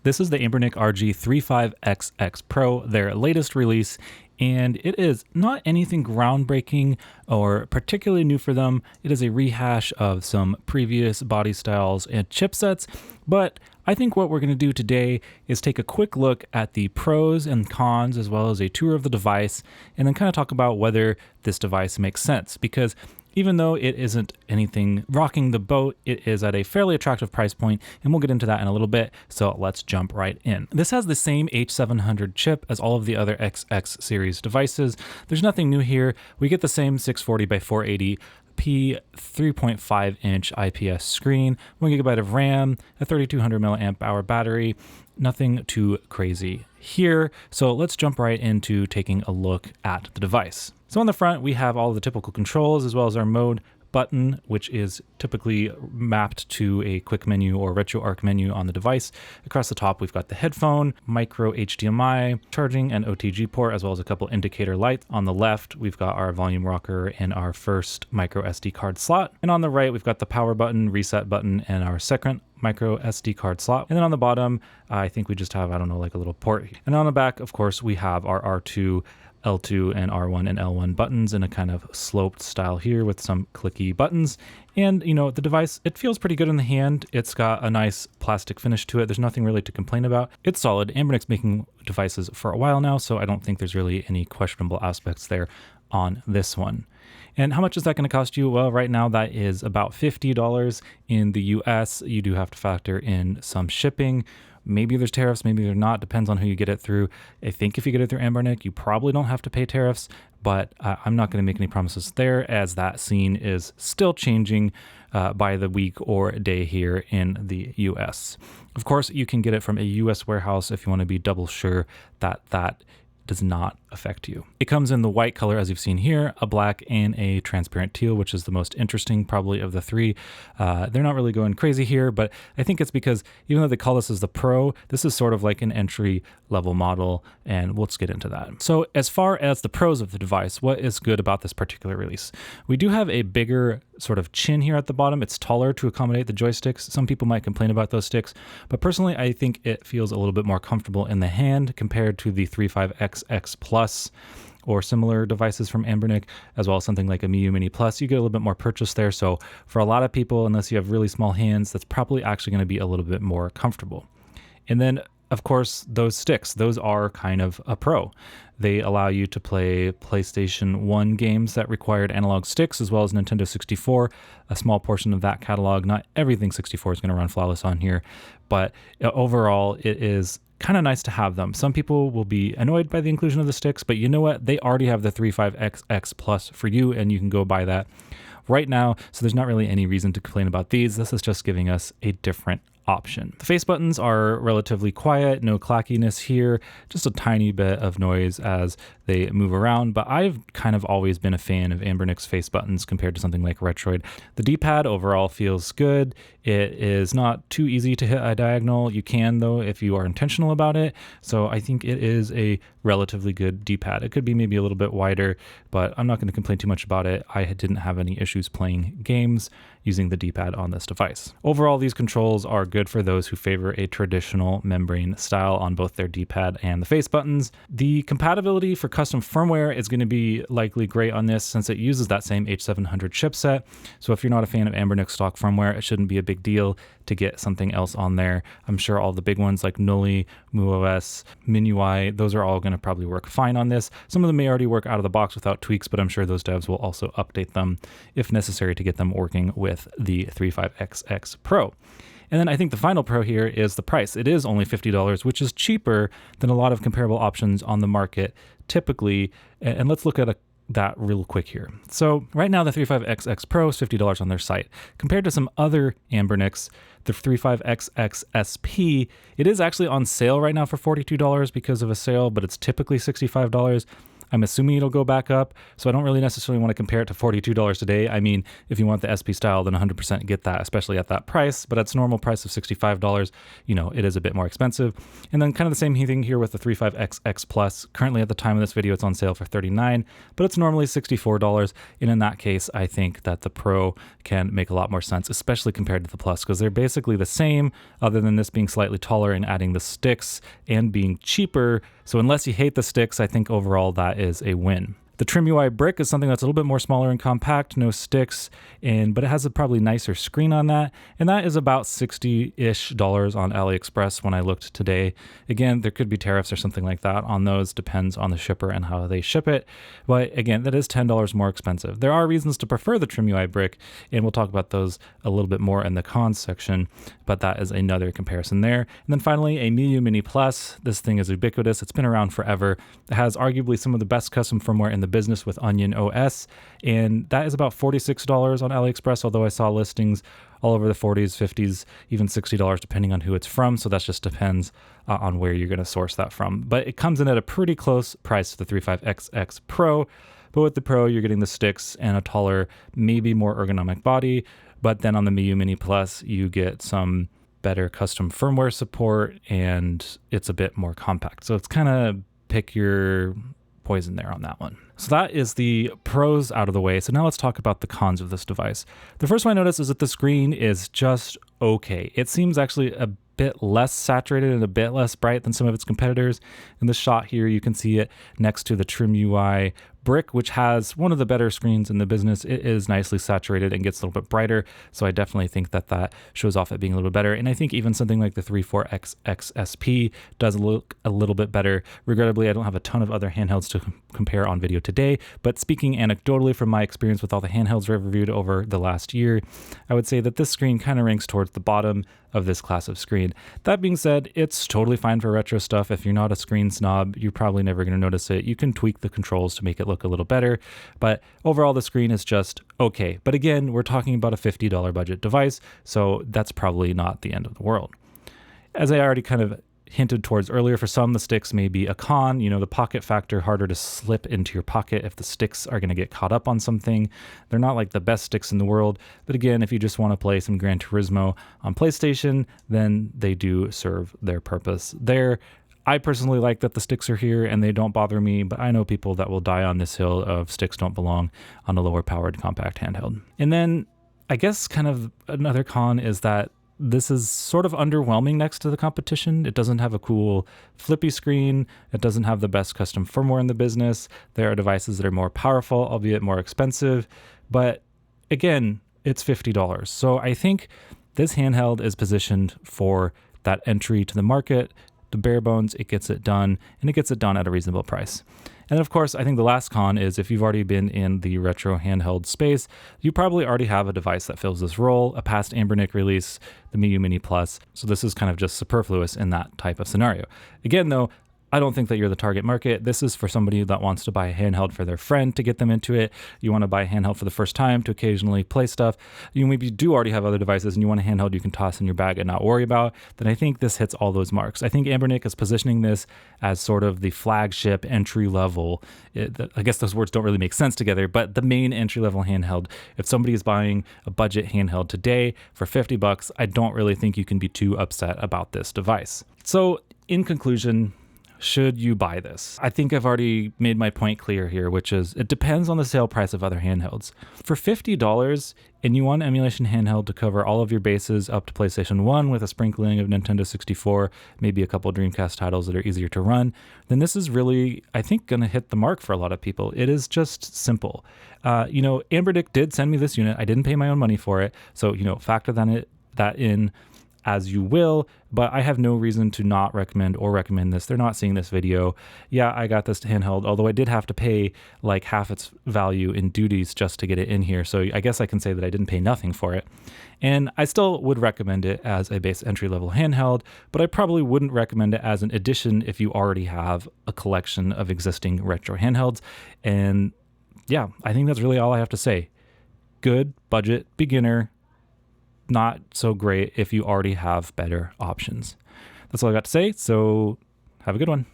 This is the Anbernic RG35XX Pro, their latest release, and it is not anything groundbreaking or particularly new for them. It is a rehash of some previous body styles and chipsets, but I think what we're going to do today is take a quick look at the pros and cons as well as a tour of the device, and then kind of talk about whether this device makes sense, because even though it isn't anything rocking the boat, it is at a fairly attractive price point, and we'll get into that in a little bit, so let's jump right in. This has the same H700 chip as all of the other XX series devices. There's nothing new here. We get the same 640 by 480 P 3.5 inch IPS screen, 1 GB of RAM, a 3200 milliamp hour battery. Nothing too crazy here. So let's jump right into taking a look at the device. So on the front, we have all of the typical controls as well as our mode button, which is typically mapped to a quick menu or RetroArch menu on the device. Across the top, we've got the headphone, micro HDMI, charging and OTG port, as well as a couple indicator lights. On the left, we've got our volume rocker and our first micro SD card slot. And on the right, we've got the power button, reset button, and our second micro SD card slot. And then on the bottom, I think we just have, I don't know, like a little port. And on the back, of course, we have our R2, L2 and R1 and L1 buttons in a kind of sloped style here with some clicky buttons. And, you know, the device, it feels pretty good in the hand. It's got a nice plastic finish to it. There's nothing really to complain about. It's solid. Anbernic's making devices for a while now, so I don't think there's really any questionable aspects there on this one. And how much is that going to cost you? Well, right now that is about $50 in the US. You do have to factor in some shipping. Maybe there's tariffs, maybe they're not, depends on who you get it through. I think if you get it through Anbernic, you probably don't have to pay tariffs, but I'm not going to make any promises there, as that scene is still changing by the week or day here in the US. Of course, you can get it from a US warehouse if you want to be double sure that that does not affect you. It comes in the white color, as you've seen here, a black and a transparent teal, which is the most interesting probably of the three. They're not really going crazy here, but I think it's because even though they call this as the Pro, this is sort of like an entry level model, and let's get into that. So as far as the pros of the device, what is good about this particular release? We do have a bigger sort of chin here at the bottom. It's taller to accommodate the joysticks. Some people might complain about those sticks, but personally I think it feels a little bit more comfortable in the hand compared to the 35XX Plus or similar devices from Anbernic, as well as something like a Miu Mini Plus. You get a little bit more purchase there, so for a lot of people, unless you have really small hands, that's probably actually going to be a little bit more comfortable. And then of course, those sticks, those are kind of a pro. They allow you to play PlayStation 1 games that required analog sticks, as well as Nintendo 64, a small portion of that catalog. Not everything 64 is going to run flawless on here, but overall, it is kind of nice to have them. Some people will be annoyed by the inclusion of the sticks, but you know what? They already have the 35XX Plus for you, and you can go buy that right now. So there's not really any reason to complain about these. This is just giving us a different option. The face buttons are relatively quiet, no clackiness here, just a tiny bit of noise as they move around, but I've kind of always been a fan of Anbernic's face buttons compared to something like Retroid. The D-pad overall feels good. It is not too easy to hit a diagonal. You can though if you are intentional about it, so I think it is a relatively good D-pad. It could be maybe a little bit wider, but I'm not going to complain too much about it. I didn't have any issues playing games using the D-pad on this device. Overall, these controls are good for those who favor a traditional membrane style on both their D-pad and the face buttons. The compatibility for custom firmware is going to be likely great on this since it uses that same H700 chipset. So if you're not a fan of Anbernic stock firmware, it shouldn't be a big deal to get something else on there. I'm sure all the big ones like Noli, MuOS, MinUI, those are all going to probably work fine on this. Some of them may already work out of the box without tweaks, but I'm sure those devs will also update them if necessary to get them working with the 35XX Pro. And then I think the final pro here is the price. It is only $50, which is cheaper than a lot of comparable options on the market typically. And let's look at that real quick here. So right now the 35XX Pro is $50 on their site. Compared to some other Anbernics, the 35XX SP, it is actually on sale right now for $42 because of a sale, but it's typically $65. I'm assuming it'll go back up, so I don't really necessarily want to compare it to $42 today. I mean, if you want the SP style, then 100% get that, especially at that price, but at its normal price of $65, you know, it is a bit more expensive. And then kind of the same thing here with the 35XX Plus. Currently at the time of this video, it's on sale for $39, but it's normally $64. And in that case, I think that the Pro can make a lot more sense, especially compared to the Plus, because they're basically the same, other than this being slightly taller and adding the sticks and being cheaper. So unless you hate the sticks, I think overall that is a win. The Trim UI brick is something that's a little bit more smaller and compact, no sticks, but it has a probably nicer screen on that, and that is about $60-ish on AliExpress when I looked today. Again, there could be tariffs or something like that on those, depends on the shipper and how they ship it, but again, that is $10 more expensive. There are reasons to prefer the Trim UI brick, and we'll talk about those a little bit more in the cons section, but that is another comparison there. And then finally, a Miyu Mini Plus. This thing is ubiquitous. It's been around forever. It has arguably some of the best custom firmware in the business with Onion OS, and that is about $46 on AliExpress, although I saw listings all over the 40s, 50s, even $60 depending on who it's from, so that just depends on where you're going to source that from. But it comes in at a pretty close price to the 35XX Pro, but with the Pro you're getting the sticks and a taller, maybe more ergonomic body, but then on the Miyu Mini Plus you get some better custom firmware support and it's a bit more compact. So it's kind of pick your poison there on that one. So that is the pros out of the way. So now let's talk about the cons of this device. The first one I noticed is that the screen is just okay. It seems actually a bit less saturated and a bit less bright than some of its competitors. In the shot here, you can see it next to the Trim UI brick, which has one of the better screens in the business. It is nicely saturated and gets a little bit brighter, so I definitely think that that shows off it being a little bit better. And I think even something like the 34XX SP does look a little bit better. Regrettably, I don't have a ton of other handhelds to compare on video today, but speaking anecdotally from my experience with all the handhelds I've reviewed over the last year, I would say that this screen kind of ranks towards the bottom of this class of screen. That being said, it's totally fine for retro stuff. If you're not a screen snob, you're probably never going to notice it. You can tweak the controls to make it look a little better, but overall the screen is just okay. But again, we're talking about a $50 budget device, so that's probably not the end of the world. As I already kind of hinted towards earlier, for some the sticks may be a con, you know, the pocket factor, harder to slip into your pocket if the sticks are going to get caught up on something. They're not like the best sticks in the world, but again, if you just want to play some Gran Turismo on PlayStation, then they do serve their purpose there. I personally like that the sticks are here and they don't bother me, but I know people that will die on this hill of sticks don't belong on a lower powered compact handheld. And then I guess kind of another con is that this is sort of underwhelming next to the competition. It doesn't have a cool flippy screen. It doesn't have the best custom firmware in the business. There are devices that are more powerful, albeit more expensive. But again, it's $50. So I think this handheld is positioned for that entry to the market. The bare bones, it gets it done, and it gets it done at a reasonable price. And of course, I think the last con is if you've already been in the retro handheld space, you probably already have a device that fills this role, a past Anbernic release, the Miyu Mini Plus. So this is kind of just superfluous in that type of scenario. Again, though, I don't think that you're the target market. This is for somebody that wants to buy a handheld for their friend to get them into it. You want to buy a handheld for the first time to occasionally play stuff. You maybe do already have other devices and you want a handheld you can toss in your bag and not worry about. Then I think this hits all those marks. I think Anbernic is positioning this as sort of the flagship entry level. I guess those words don't really make sense together, but the main entry level handheld. If somebody is buying a budget handheld today for $50, I don't really think you can be too upset about this device. So in conclusion, should you buy this? I think I've already made my point clear here, which is it depends on the sale price of other handhelds. For $50 and you want an emulation handheld to cover all of your bases up to PlayStation 1 with a sprinkling of Nintendo 64, maybe a couple Dreamcast titles that are easier to run, then this is really, I think, going to hit the mark for a lot of people. It is just simple. You know, Anbernic did send me this unit. I didn't pay my own money for it. So, you know, factor that in as you will, but I have no reason to not recommend or recommend this. They're not seeing this video. Yeah, I got this handheld, although I did have to pay like half its value in duties just to get it in here. So I guess I can say that I didn't pay nothing for it. And I still would recommend it as a base entry-level handheld, but I probably wouldn't recommend it as an addition if you already have a collection of existing retro handhelds. And yeah, I think that's really all I have to say. Good budget beginner, not so great if you already have better options. That's all I got to say, so have a good one.